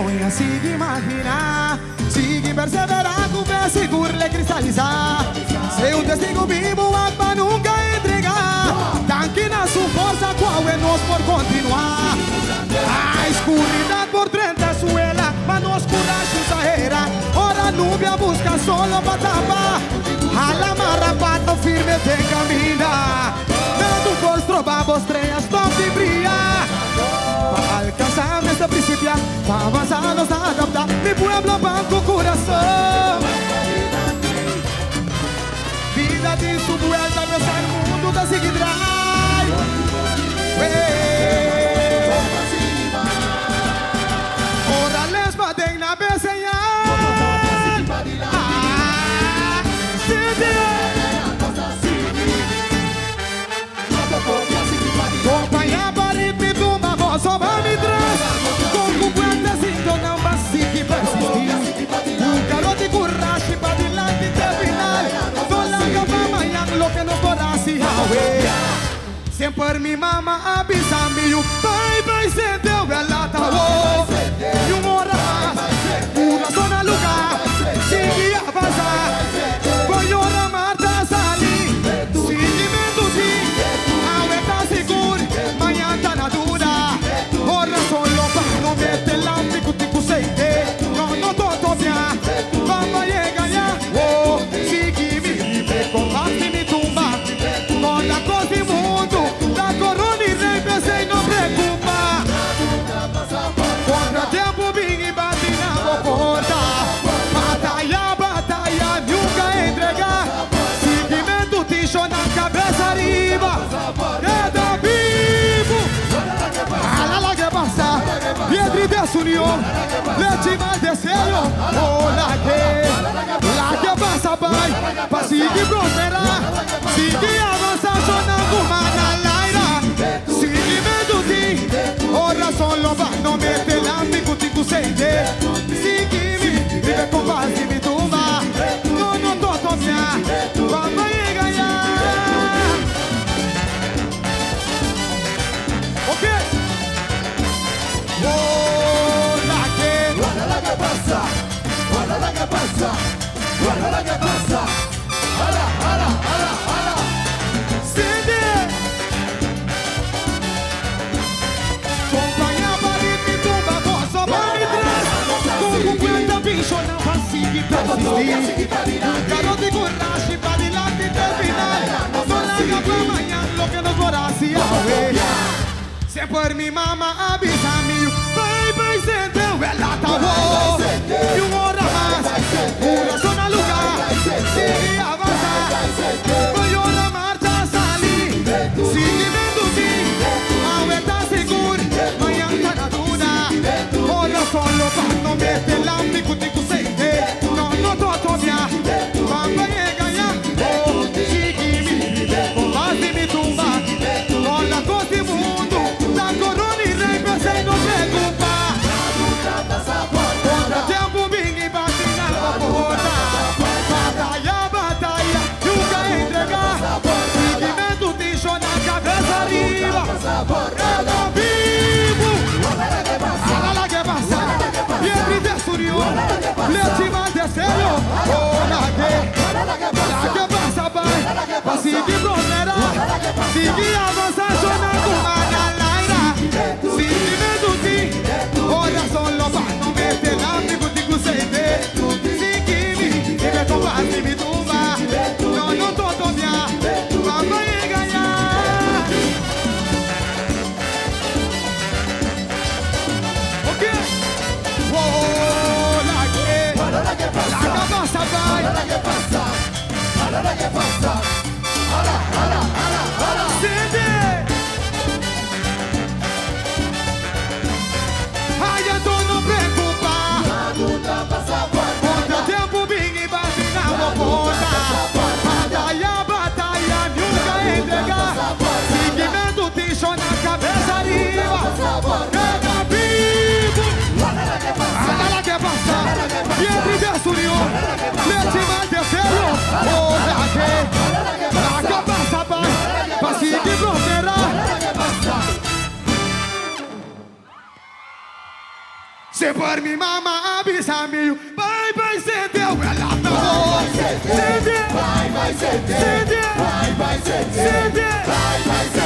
Vergonha, siga imaginar, siga perseverar, com fé segura cristalizar. Seu testigo vivo, para nunca entregar. Tanque na sua força, qual é nós por continuar. A escuridão por dentro é suela, mas nós coragem exagera. Ora nubia busca solo para tapar. A la marra pato firme tem camina. Dando cos trovamos estrelas, top de brilhar. Para alcançar nesta princípio, para avançar nos adaptar. Mi pueblo banco coração. Vida de sua vuelta, pensar no mundo da seguidrai. Ora les badem na besenha. Companhia baritmi tumba, voz só vai me trás. Com cuenta sinto não basti que persistir. Un garoto coragem para dilante até final. Tolaga para amanhã lo que nos coraci hawe. Sempre mi mama avisa me o pai senteu ela tá o. E hora mais, pura zona lugar. Sigue avançar. Foi hora marta salir. Seguimento sim. Manhã tá na dura. Ora solo para não meter lampico tipo seite. Não tô topia. Vamos ganhar. Oh, sigue me com base me tumba. Com la coisa do mundo. Da corona e rei pensei não preocupa. Contra tempo vim e bati na porta. Batalha, nunca entregar. Seguimento ticho na cabeça arriba. Cada vivo. Alala que passa. Piedri desunião. Lete mais desceio. Oh, la que passa, pai. Pra seguir prosperar. Seguir avançar, sonando na laira. Seguimento sim. Ora solo va, não mete lampico, tico seide. Seguir-me, vive com base, me tumba. Não tô topia. Vamos ganhar. Ok? Hola que pasa, hola que pasa, hola que pasa. Hala. Sende. Companhia baritmi tumba, voz só vai me trás. Com 50 bicho não vai seguir persistir. Garoto de coragem para dilante até final. Não larga pra amanhã lo que nos coraci hawe. Sempre mi mama avisa-me. Pai senteu ela tá o. E hora mais, pura zona lugar. Sigue avançar. Foi hora marcha salir. Seguimento sim. Aue tá seguro. Manhã tá na dura. Ora solo para não meter lampico, tico seite. Não tô topia. Vamos ganhar. Oh, sigue-me. Com base me tumba. Com la coisa do mundo. Da corona e rei pensei não preocupa. Contra tempo vim e bati na porta. Batalha, nunca entregar. Seguimento ticho na cabeça arriba. Cada vivo. Alala que passa. Piedri desunião. Lete mais desceio. La que passa, pai. Pra seguir prosperar. Seguir avançar, sonando na laira. Seguimento sim. Ora solo para não meter lampico, tico seite. Seguir-me, vive com base, me tumba. Não tô topia. Vamos ganhar. Ok? La que pasa, pai. La que pasa, Se por mim, mama, avisa meio. Vai, cedeu, ela tá boa. Cede, vai, ceder. Cede, vai, ceder. Cede, vai, ceder.